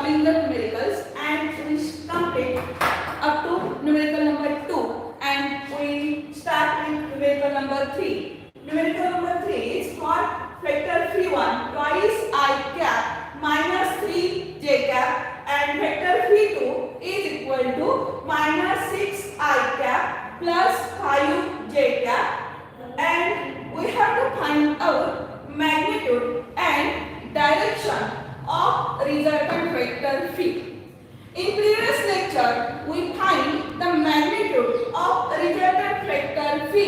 solving the numericals, and we complete up to numerical number 2, and we start with numerical number 3. Numerical number 3 is for vector phi1 twice I cap minus 3 j cap, and vector phi2 is equal to minus 6 I cap plus 5 j cap, and we have to find out magnitude and direction of resultant vector phi. In previous lecture, we find the magnitude of resultant vector phi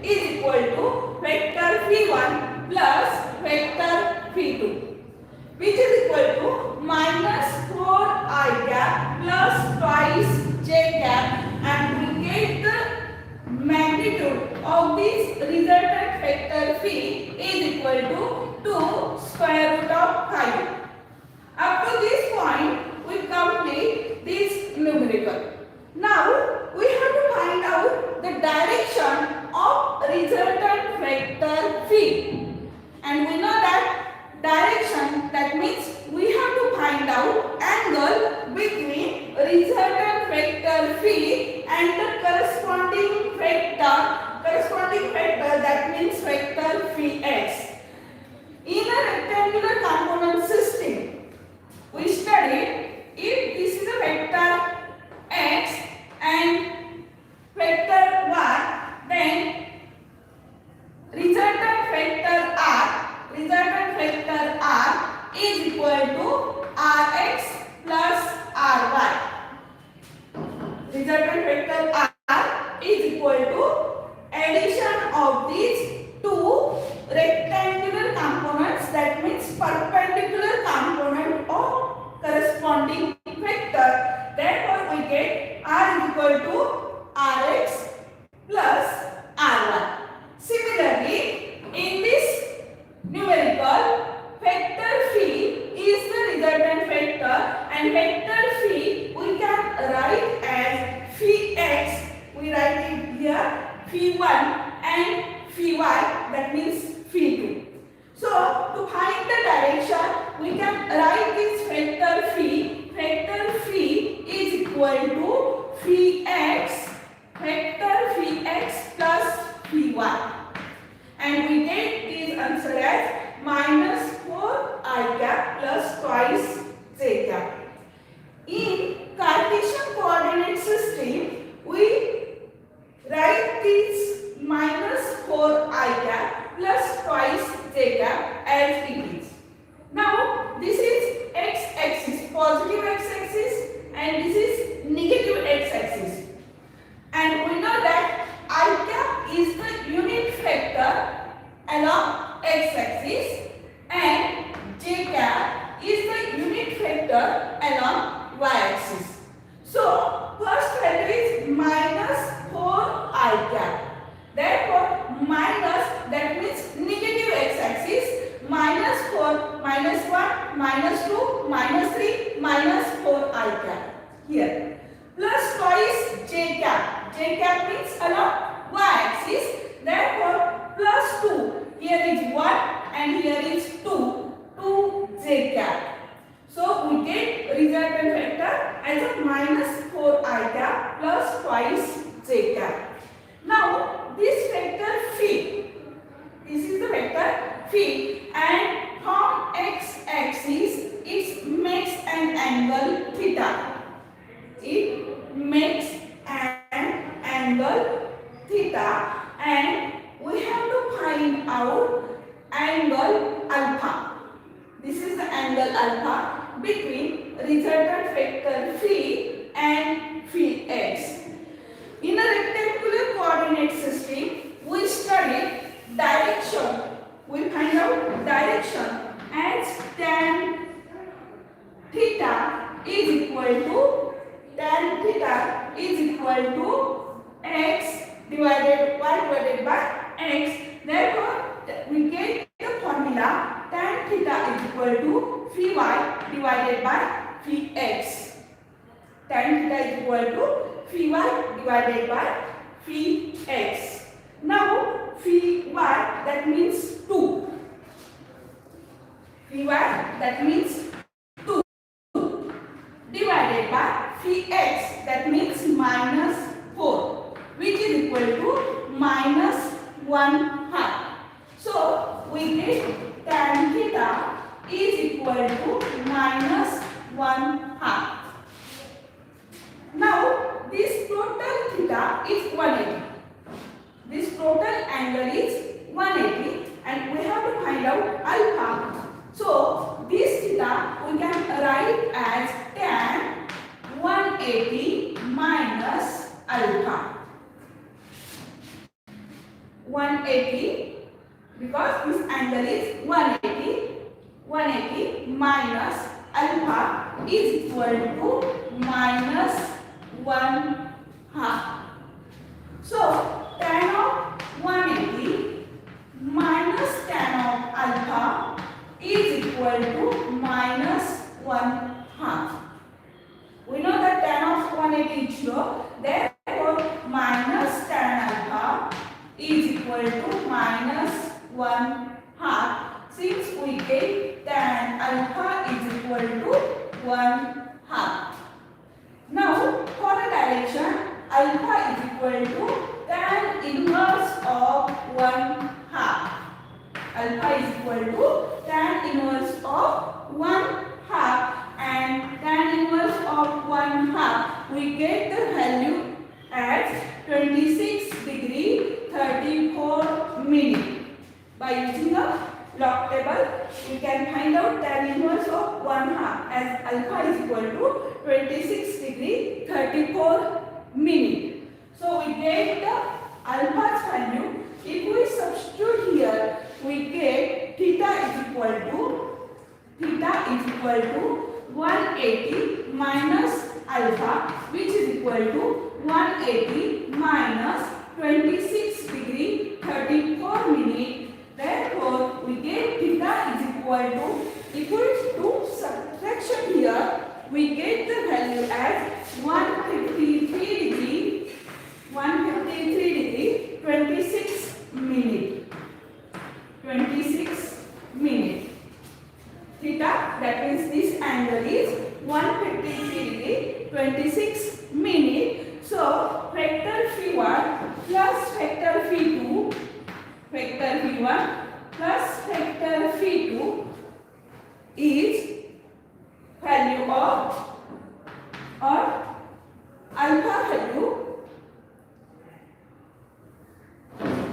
is equal to vector phi1 plus vector phi2, which is equal to minus 4 I cap plus twice j cap, and we get the magnitude of this resultant vector phi is equal to 2 square root of 5. Up to this point, we complete this numerical. Now, we have to find out the direction of resultant vector phi. And we know that direction, that means we have to find out angle between resultant vector phi and the corresponding vector, that means vector phi x. In a rectangular component system, we studied if this is a vector x and vector y, then resultant vector r is equal to rx plus ry. Resultant vector r is equal to addition of these two rectangular components, that means perpendicular component of corresponding vector. Therefore, we get r is equal to rx plus ry. Similarly, in this numerical, vector phi is the resultant vector, and vector phi we can write as phi x. We write it here phi1 and phi y, that means phi2. So, to find the direction, we can write this vector phi. Vector phi is equal to phi x, vector phi x plus phi y. And we get this answer as minus 4 I cap plus twice j cap. In Cartesian coordinate system, we write this minus 4 I cap plus twice j cap as it is. Now, this is x-axis, positive x-axis, and this is negative x-axis. And we know that I cap is the unit vector along x-axis, and j cap is the unit vector along y-axis. So, first value is minus 4 I cap. Therefore, minus, that means negative x-axis, minus 4, minus 1, minus 2, minus 3, minus 4 I cap here. Plus twice j cap. J cap means along y-axis. Therefore, plus 2. Here is 1 and here is 2. 2 j cap. So, we get resultant vector as a minus 4 I cap plus twice j cap. Now, this vector phi, this is the vector phi, and from x-axis it makes an angle theta. It makes an angle theta, and we have to find out angle alpha. This is the angle alpha between resultant vector phi and phi x. In a rectangular coordinate system, we study direction. We find out direction as tan theta is equal to x divided y divided by x. Therefore, we get the formula tan theta is equal to phi y divided by phi x. Tan theta is equal to phi y divided by phi x. Now, phi y, that means 2. Phi y, that means 2. equal to minus 1 half. So we get tan theta is equal to minus 1 half. Now this total theta is 180. This total angle is 180 and we have to find out alpha. So this theta we can write as tan 180 minus alpha. 180 because this angle is 180 minus alpha is equal to minus 1 half. So tan of 180 minus tan of alpha is equal to minus 1 half. We know that tan of 180 is 0. Therefore, minus tan alpha is equal to minus 1 half. Since we get tan alpha is equal to 1 half. Now, for the direction, alpha is equal to tan inverse of 1 half. Alpha is equal to tan inverse of 1 half, and tan inverse of 1 half we get the value as 26 degree 34 minute. By using a log table we can find out tan inverse of 1 half as alpha is equal to 26 degree 34 minute. So we get the alpha's value. If we substitute here, we get theta is equal to 180 minus alpha, which is equal to 180 minus 26 degree 34 minute. Therefore, we get theta is equal to, if we do subtraction here, we get the value as 153 degree 26 minute. 26 minute. Theta, that means this angle is 153 degree 26 minute. So factor phi1 plus factor phi2, factor phi1 plus factor phi2 is value of or alpha value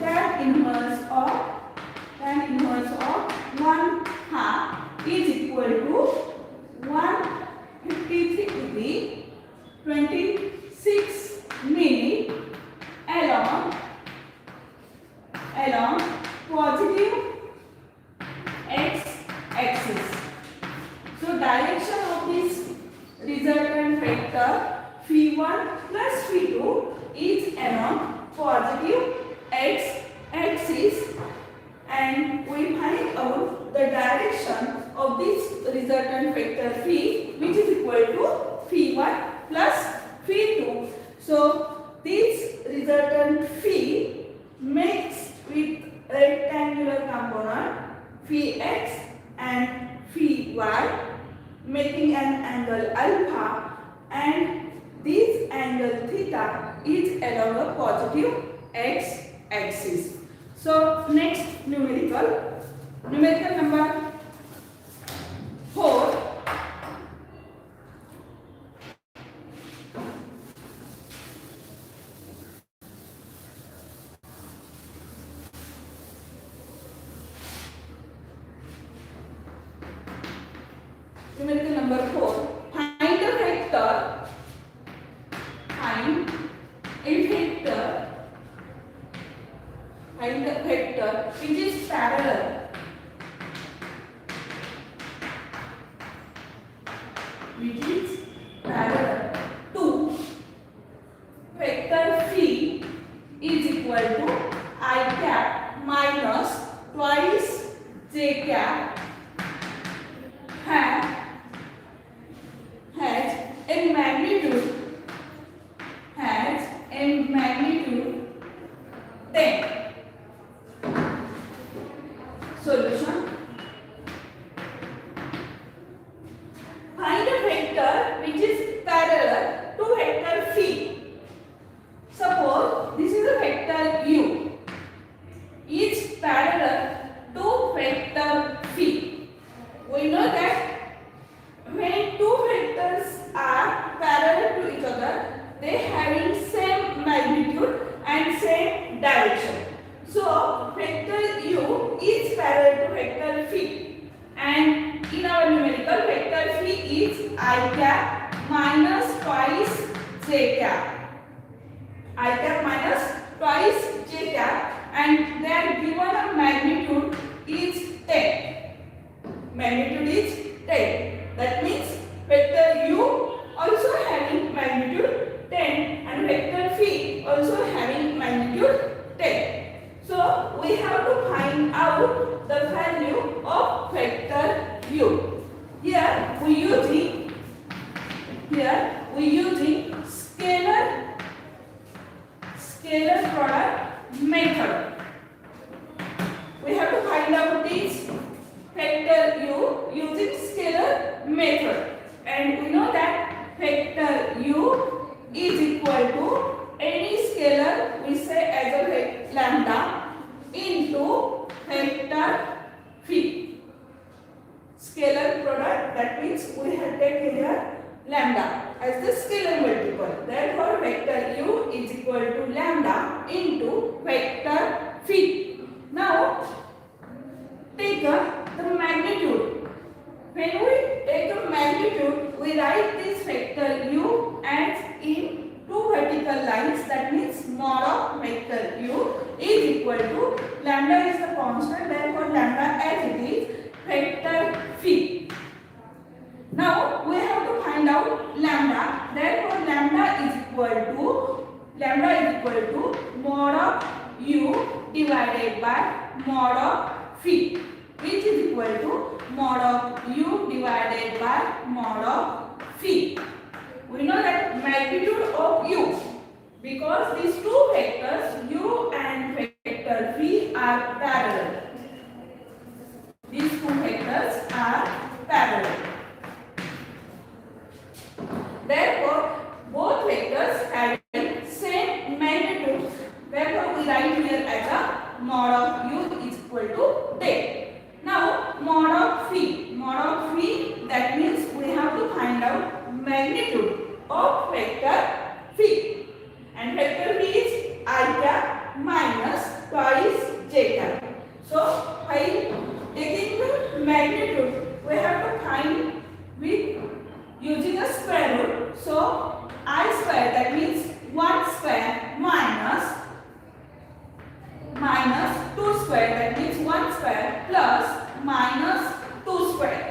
tan inverse of 1 half is equal to 153 degree 26 minute along positive x axis. So direction of this resultant vector phi1 plus phi2 is along positive x axis, and we find out the direction of this resultant vector phi, which is equal to phi1 plus phi2. So this resultant phi makes with rectangular component phi x and phi y, making an angle alpha, and this angle theta is along a positive x axis. So next numerical number 4. Numerical number 4. Find a vector. Find a vector which is parallel. Which is parallel to vector phi is equal to I cap minus twice j cap has a magnitude 10. Solution. Find a vector I cap minus twice j cap. I cap minus twice j cap, and they are given a magnitude is 10. Magnitude is 10. That means vector u also having magnitude 10 and vector phi also having magnitude 10. So we have to find out the value of vector u. Here we using scalar product method. We have to find out this vector u using scalar method, and we know that vector u is equal to any scalar we say as a lambda into vector phi. Scalar product, that means we have taken here lambda as the scalar multiple. Therefore vector u is equal to lambda into vector phi. Now take the magnitude. When we take a magnitude, we write this vector u as in two vertical lines. That means mod of vector u is equal to lambda is the constant, therefore lambda as it is vector phi. Now we have to find out lambda. Therefore lambda is equal to mod of u divided by mod of phi, which is equal to mod of u divided by mod of phi. We know that magnitude of u, because these two vectors u and vector phi are parallel. These two vectors are parallel. Therefore both vectors having same magnitude. Therefore we write here as a mod of u is equal to 10. Now mod of phi, that means we have to find out magnitude of vector phi, and vector phi is I cap minus twice j cap. So while taking the magnitude, we have to find with using a square root. So I square, that means 1 square minus 2 square, that means 1 square plus minus 2 square.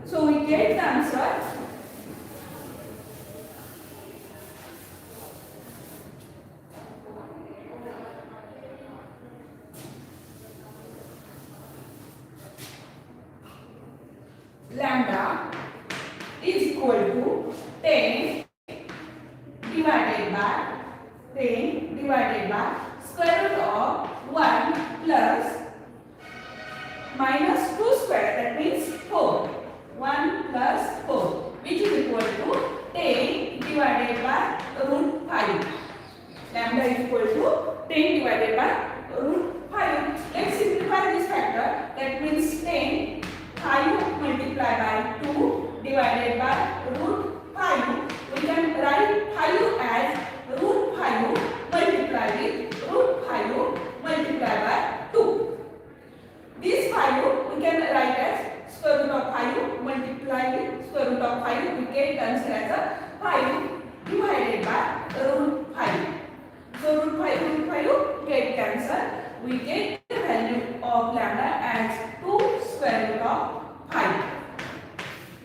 So we get the answer lambda is equal to 10 divided by square root of 1 plus minus 2 square, that means 4. 1 plus 4, which is equal to 10 divided by root 5. Lambda is equal to 10 divided by root 5. Let's simplify this factor. That means 10 5 multiplied by 2 divided by root 5. We can write 5 as root 5 multiplied with root 5 multiplied by 2. This 5 we can write as square root of 5 multiplied with square root of 5. We get the answer as a 5 divided by root 5. So root 5 get cancel. We get the value of lambda as 2 square root of 5.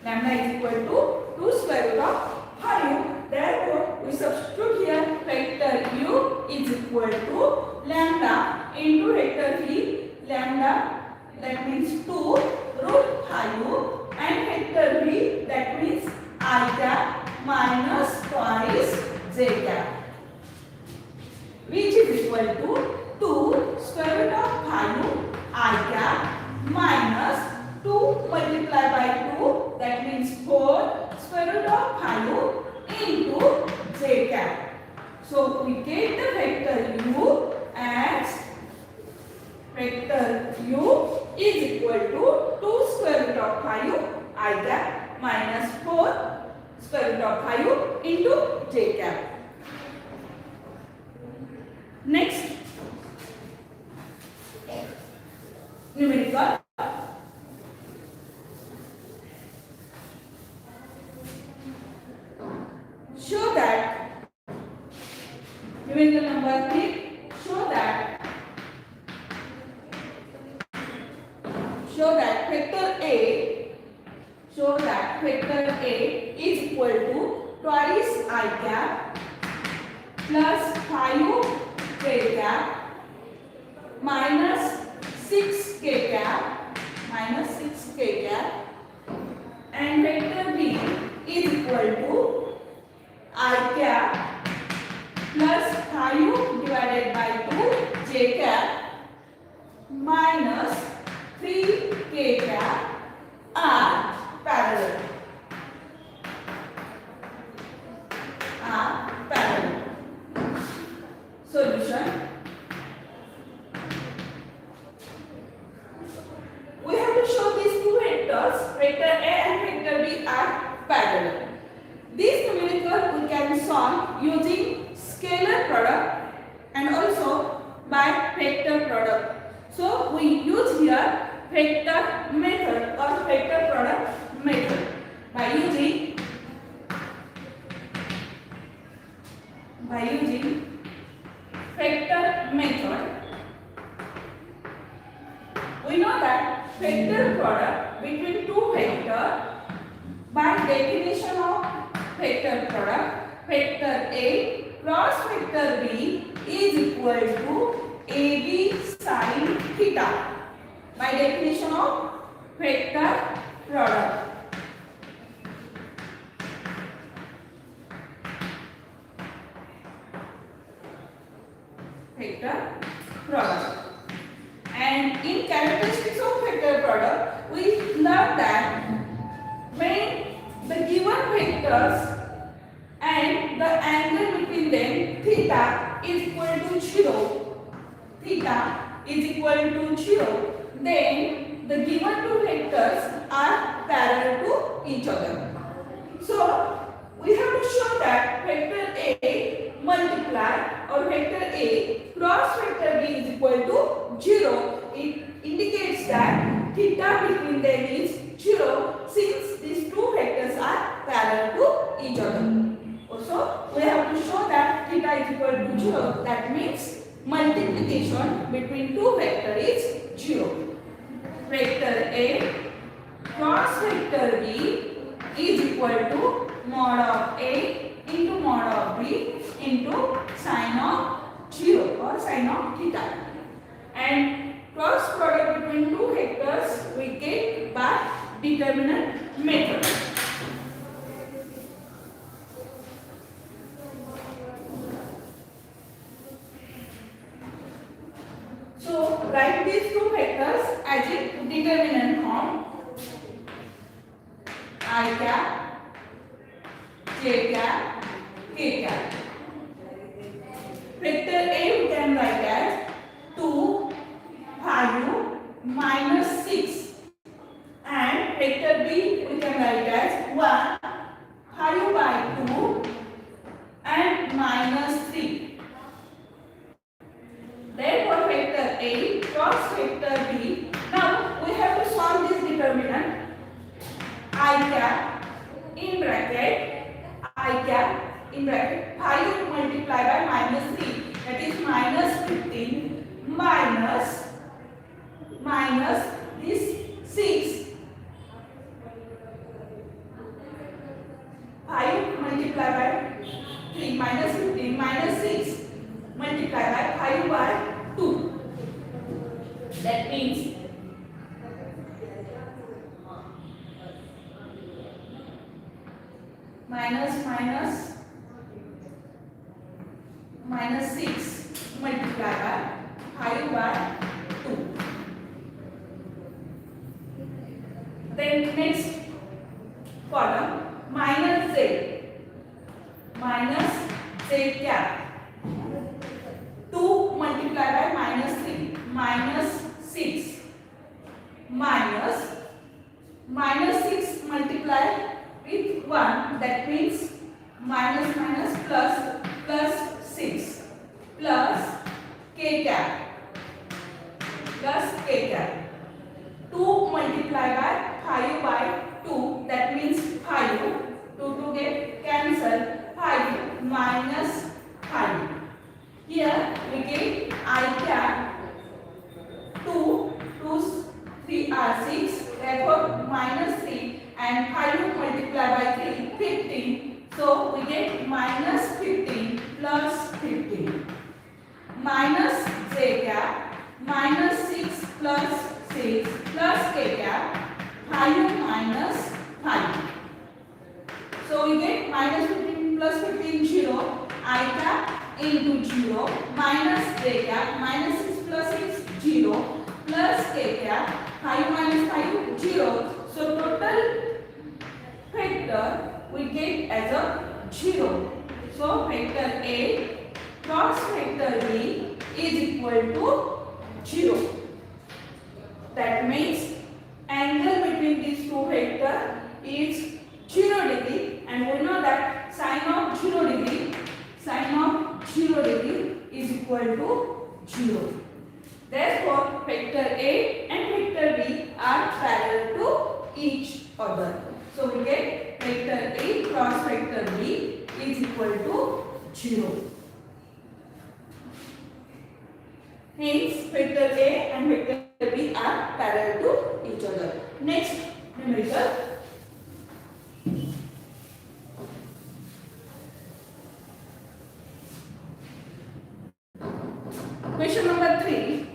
Lambda is equal to 2 square root of 5. Therefore, we substitute here vector u is equal to lambda into vector phi. Lambda, that means 2 root 5, and vector phi, that means I cap minus twice j cap, which is equal to 2 square root of 5 I cap minus 2 multiplied by 2, that means 4 square root of 5 into j cap. So we get the vector u as vector u is equal to 2 square root of 5 I cap minus 4 square root of 5 into j cap. Next, numerical. show that given the number 3, show that vector A is equal to twice I cap plus 5 k cap minus 6 k cap and vector B is equal to I cap plus 5 divided by 2 j cap minus 3 k cap are parallel. Solution. We have to show these two vectors, vector A and vector B are parallel. This numerical we can solve using scalar product and also by vector product. So we use here vector method or vector product method. By using vector method, we know that vector product between two vectors, by definition of vector product, vector A cross vector B is equal to AB sin theta. By definition of vector product. And in characteristics of vector product, we learn that when the given vectors and the angle between them theta is equal to 0, then the given two vectors are parallel to each other. So we have to show that vector A multiply or vector A cross vector B is equal to 0. It indicates that theta between them is 0 since these two vectors are parallel to each other. Also, we have to show that theta is equal to 0. That means multiplication between two vectors is 0. Vector A cross vector B is equal to mod of A into mod of B into sine of 0 or sine of theta. And cross product between two vectors we get by determinant method. So write these two vectors as in determinant form. I cap, j cap, k cap. Vector A we can write as 2, 5, minus 6. And vector B we can write as 1, 5 by 2 and minus 3. Therefore vector A cross vector B. Now we have to solve this determinant. I cap in bracket 5 multiplied by minus 3, that is minus 15 minus this 6. 5 multiplied by 3 minus 15 minus 6 multiplied by 5 by 2. That means minus 6 multiplied by 5 by 2. Then next column minus z cap. 2 multiplied by minus 3 minus 6 minus 6 multiplied with 1, that means minus plus 6 plus k cap 2 multiplied by 5 by 2, that means 5. 2 get cancelled. 5 So we get minus 15 plus 15 minus j cap minus 6 plus 6 plus k cap 5 minus 5. So we get minus 15 plus 15 0 I cap into 0 minus j cap minus 6 plus 6 0 plus k cap 5 minus 5 0. So total vector we get as a 0. So vector A cross vector B is equal to 0. That means angle between these two vectors is 0 degree, and we know that sine of 0 degree is equal to 0. Therefore, vector A and vector B are parallel to each other. So we get vector A cross vector B is equal to 0. Hence, vector A and vector B are parallel to each other. Next numerical. Question number 3.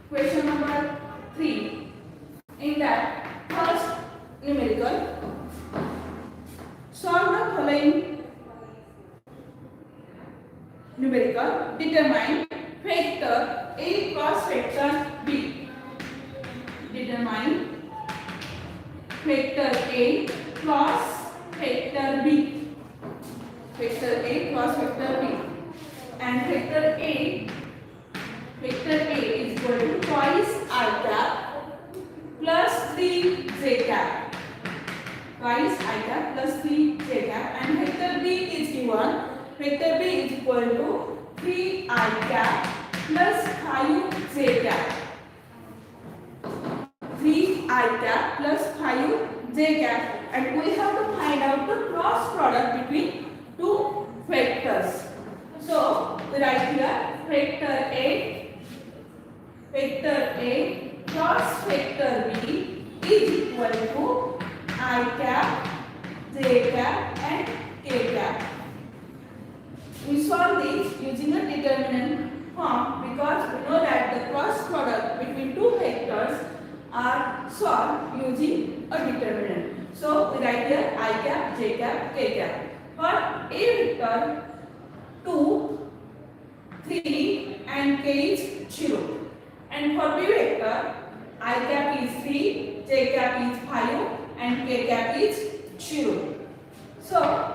Question number 3. In that first numerical, solve the following numerical. Determine vector A cross vector B. Determine vector A cross vector B. Vector A cross vector B, and vector A is equal to twice I cap plus 3 j cap. Twice I cap plus 3 j cap, and vector B is given. Vector B is equal to 3 I cap plus 5 j cap. 3 I cap plus 5 j cap, and we have to find out the cross product between two vectors. So we write here vector A cross vector B is equal to I cap, j cap and k cap. We solve this using a determinant form because we know that the cross product between two vectors are solved using a determinant. So we write here I cap, j cap, k cap. For A vector 2, 3 and k is 0. And for B vector I cap is 3, j cap is 5 and k cap is 0. So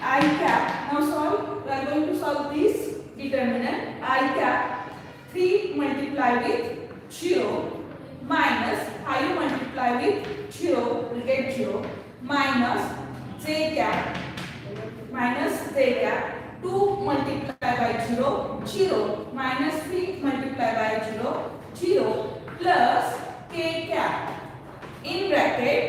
I cap, now solve, we are going to solve this determinant. I cap 3 multiplied with 0 minus 5 multiplied with 0 will get 0 minus j cap 2 multiplied by 0 0 minus 3 multiplied by 0 0 plus k cap in bracket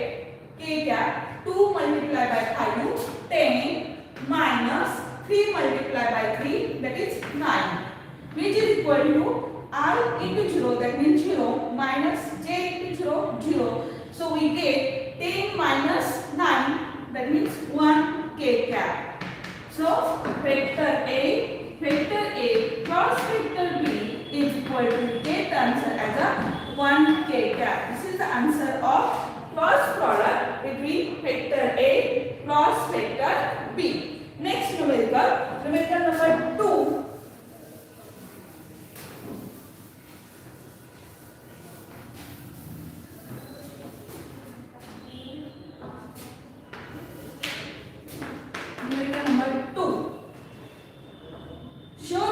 k cap 2 multiplied by 5 10 minus 3 multiplied by 3 that is 9, which is equal to I into 0, that means 0 minus j into 0 0. So we get 10 minus 9, that means 1 k cap. So vector A cross vector B is equal to, get the answer as a 1 k cap. This is the answer of cross product between vector A cross vector B. Next numerical number 2. Numerical number 2. Show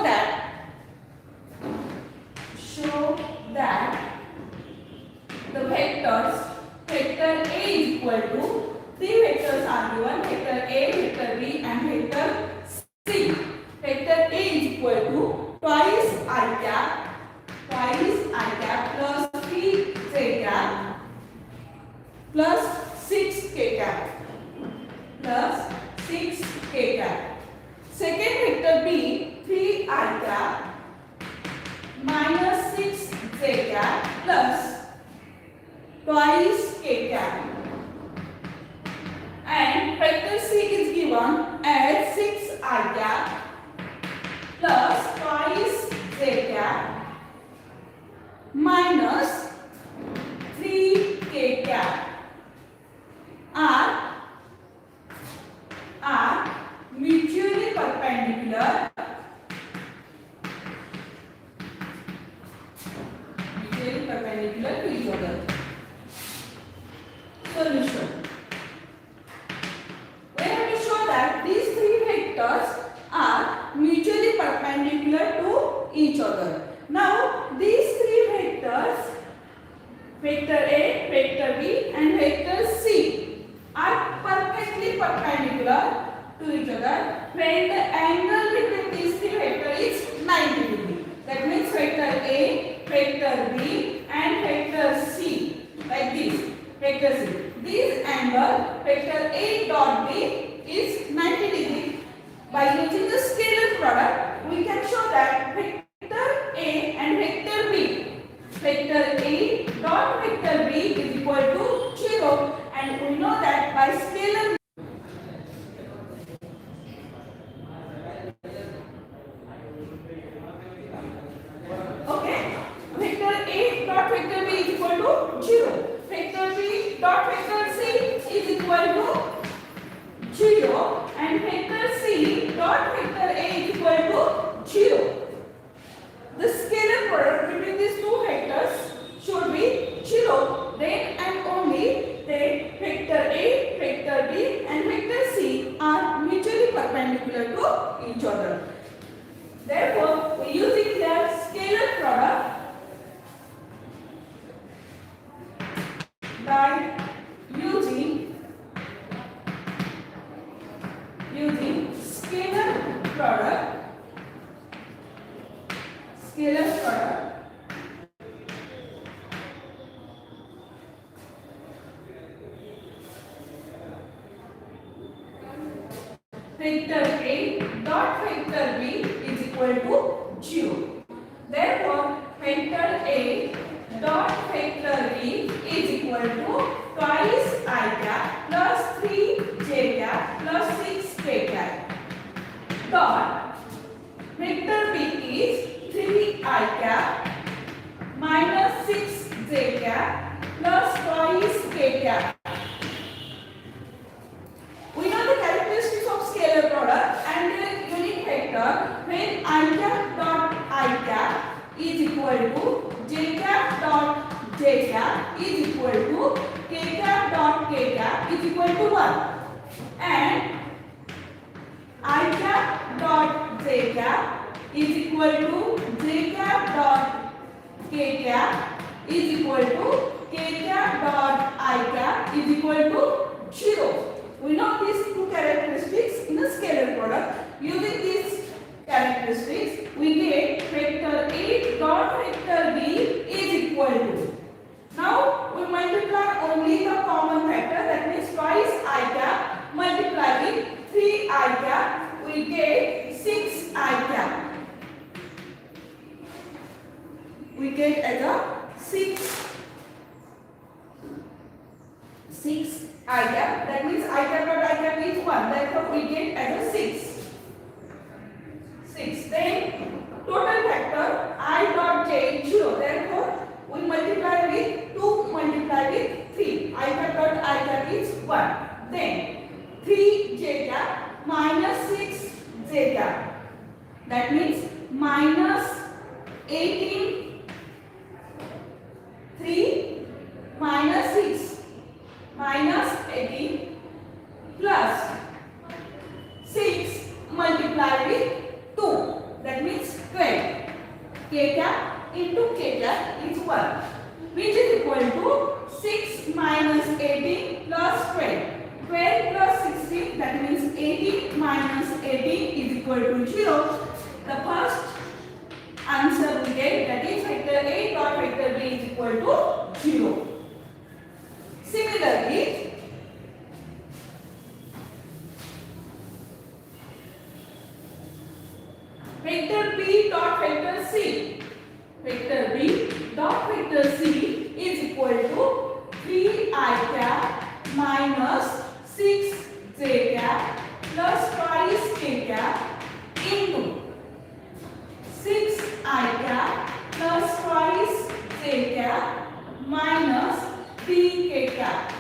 that the vector A is equal to, three vectors are given, vector A, vector B and vector C. Vector A is equal to twice I cap plus 3 j cap plus 6 k cap plus 6 k cap. Second vector B 3 I cap minus 6 j cap plus twice k cap solution. We have to show that these three vectors are mutually perpendicular to each other. Now, these three vectors, vector A, vector B and vector C, are perfectly perpendicular to each other when the angle between these three vectors is 90 degree. That means vector A, vector B and vector C, like this, vector C. This angle, vector A dot B, is 90 degree. By using the scalar product, we can show that vector A and vector B, vector A dot vector B is equal to 0, and we know that by scalar. Okay, vector A dot vector B is equal to 0. Vector B dot vector C is equal to 0 and vector C dot vector A is equal to 0. The scalar product between these two vectors should be 0. Then and only then vector A, vector B and vector C are mutually perpendicular to each other. Therefore, we use it here scalar product by using scalar product vector A dot vector B is equal to 0. Therefore, vector A dot vector B is equal to twice I cap plus 3j cap plus 6k cap. Dot vector B is 3I cap minus 6j cap plus twice k cap. We know the characteristics of scalar product and the unit vector when I cap dot I cap is equal to j cap dot j cap is equal to k cap dot k cap is equal to 1, and I cap dot j cap is equal to j cap dot k cap is equal to k cap dot I cap is equal to 0. We know these two characteristics in a scalar product. Using these characteristics, we get vector A dot vector B is equal to. Now we multiply only the common factor, that means twice I cap multiply with 3 I cap, we get 6 I cap. We get as a 6 I cap, that means I cap dot I cap is 1, therefore we get as a 6. Then total factor I dot j is 0, therefore we multiply with 2 multiply with 3, I cap dot I cap is 1. Then 3 j cap minus 6 j cap, that means minus 18, 3 minus 6 minus 18 plus 6 multiplied with 2, that means 12. K cap into k cap is 1, which is equal to 6 minus 18 plus 12. 12 plus 16, that means 18 minus 18 is equal to 0. The first answer we get, that is vector A dot vector B is equal to 0. Similarly, vector B dot vector C, vector B dot vector C is equal to 3 I cap minus 6 j cap plus twice k cap into 6 I cap plus twice j cap minus 3k cap,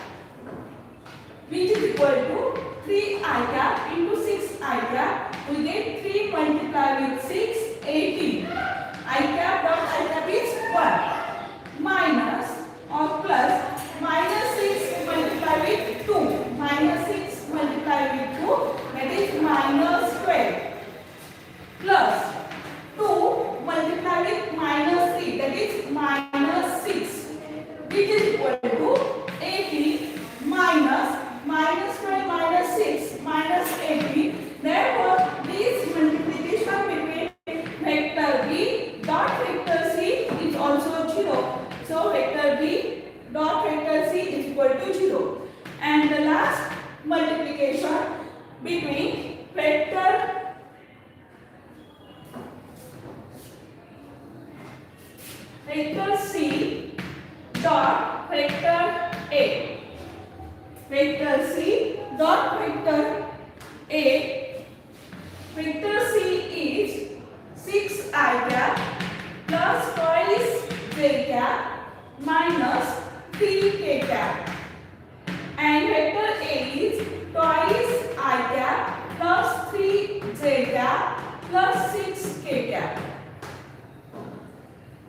which is equal to 3 I cap into 6 I cap. We get 3 multiplied with 6, 18. I cap dot I cap is 1 minus or plus minus 6 multiplied And the last multiplication between vector C dot vector A. Vector C dot vector A. Vector C is 6I cap plus twice j cap minus 3k cap. And vector A is twice I cap plus 3j cap plus 6k cap,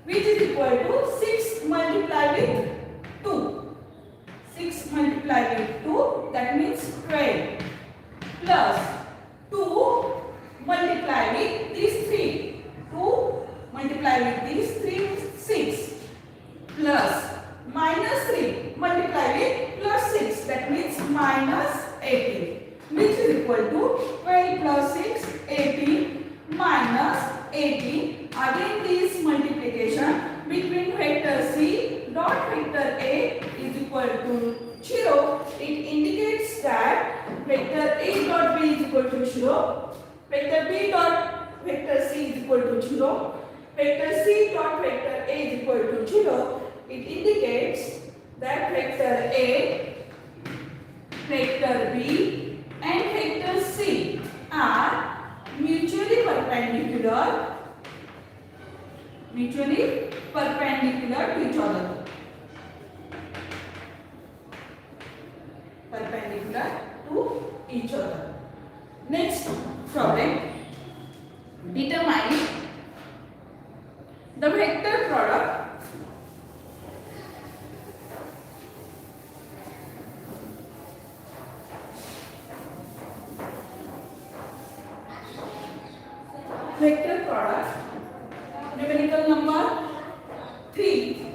which is equal to 6 multiplied with 2. 6 multiplied with 2, that means 12, plus 2 multiplied with these 3. 2 multiplied with these 3 6, plus minus 3 multiplied with plus 6, that means minus 18, which is equal to 12 plus 6, 18 minus 18. Again this multiplication between vector C dot vector A is equal to 0. It indicates that vector A dot B is equal to 0. Vector B dot vector C is equal to 0. Vector C dot vector A is equal to 0. It indicates that vector A, vector B and vector C are mutually perpendicular to each other. Perpendicular to each other. Next problem. Determine the vector product numerical number 3.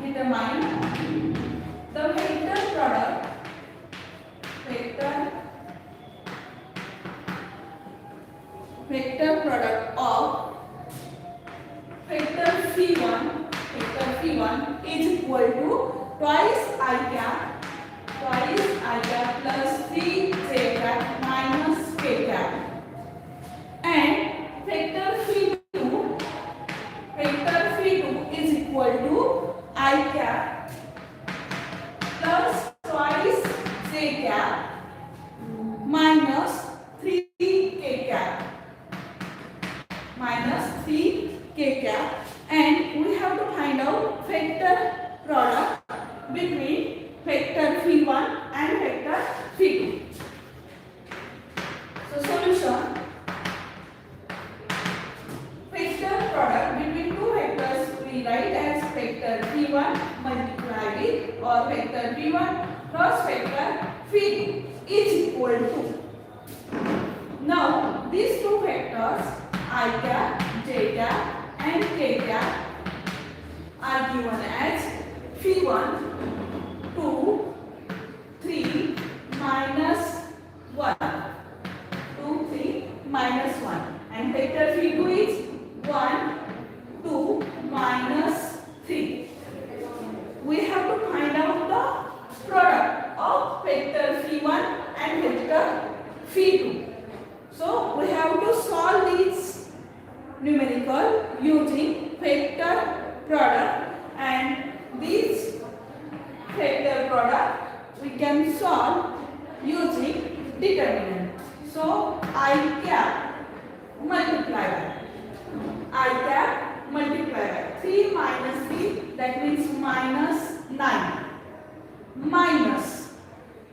Determine the vector product of vector phi1 is equal to twice I cap plus 3j cap minus k cap, and vector phi2 is equal to I cap plus twice j cap minus 3k cap, and we have to find out vector product between vector phi1 and vector phi2. So solution: vector product between two vectors we write as vector phi1 multiplied with or vector phi1 cross vector phi2 is equal to. Now these two vectors I cap, j cap and k cap are given as phi1 2, 3 minus 1, 2, 3 minus 1, and vector phi2 is 1, 2 minus 3. We have to find out the product of vector phi1 and vector phi2. So we have to solve these numerical using vector product, and this vector product we can solve using determinant. So I cap multiply by 3 minus 3, that means minus 9, minus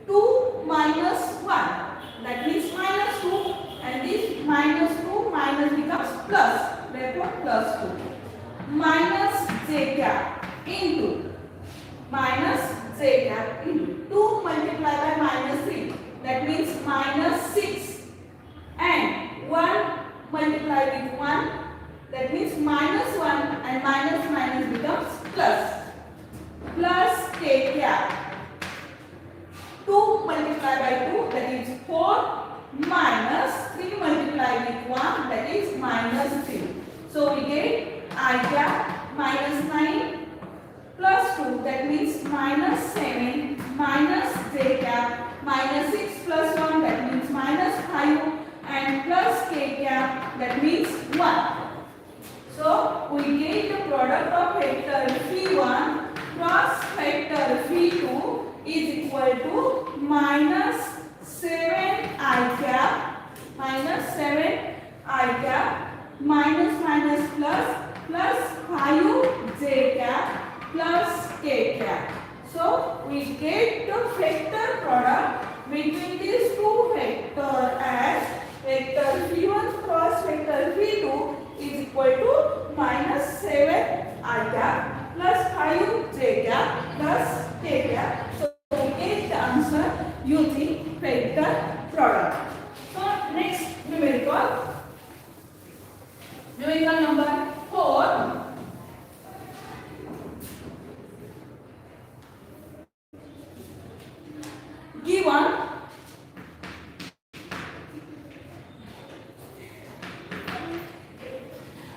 2 minus 1, that means minus 2, and this minus 2 minus becomes plus, therefore plus 2, minus j cap into 2 multiplied by minus 3, that means minus 6, and 1 multiplied with 1, that means minus 1, and minus minus becomes plus k cap. 2 multiplied by 2, that is 4, minus 3 multiplied with 1, that is minus 3. So we get I cap minus 9 plus 2, that means minus 7 minus j cap, minus 6 plus 1, that means minus 5, and plus k cap, that means 1. So we get the product of vector phi1 cross vector phi2 is equal to minus 7 I cap minus minus plus 5 j cap plus k cap. So we get the vector product between these two vectors as vector phi1 cross vector phi2 is equal to minus 7 I cap plus 5 j cap plus k cap. So we get the answer using vector product. So next numerical number 4. Given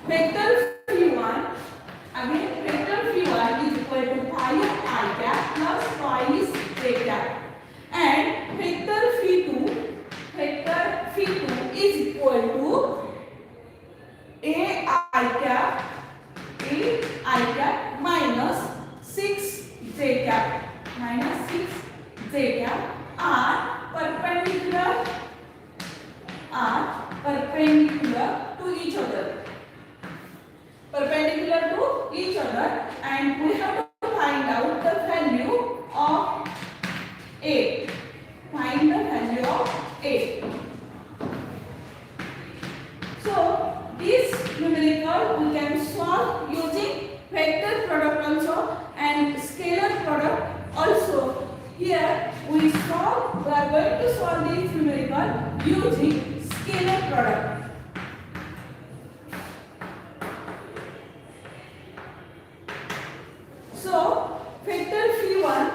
vector phi1, again vector phi1 is equal to 5 I cap plus twice j cap, and vector phi2 is equal to a I cap minus 6 j cap are perpendicular to each other. And we have to find out the value of A. Find the value of A. So this numerical we can solve using vector product also and scalar product also. Here we are going to solve this numerical using scalar product. So vector phi1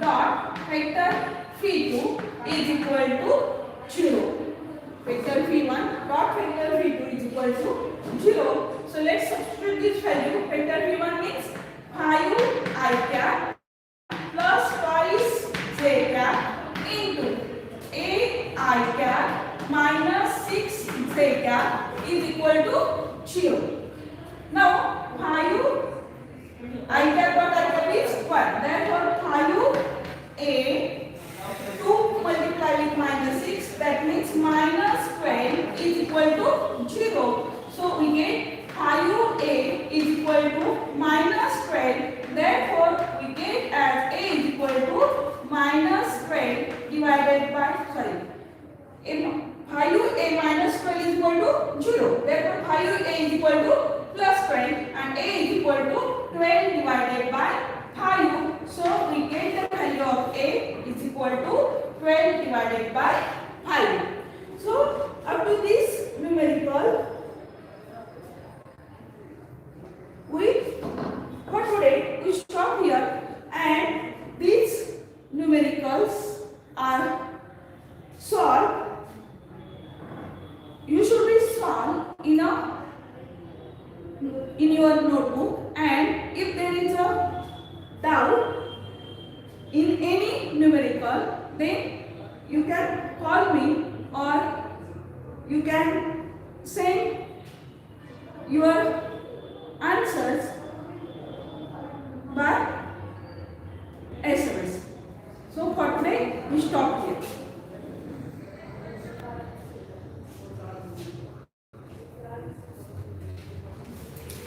dot vector phi2 is equal to 0. Vector phi1 dot vector phi2 is equal to 0. So let's substitute this value. Vector phi1 means 5 I cap plus twice j cap into a I cap minus 6 j cap is equal to 0. Now 5 I cap dot I cap is 1. Therefore 5 a 2 multiplied with minus 6, that means minus 12 is equal to 0. So we get 5a is equal to minus 12. Therefore we get as a is equal to minus 12 divided by 5a minus 12 is equal to 0. Therefore 5a is equal to plus 12 and a is equal to 12 divided by 5. So we get the value of a is equal to 12 divided by 5. So up to this numerical for today we stop here, and these numericals are solved. You should be solved in your notebook, and if there is a doubt in any numerical, then you can call me or you can send your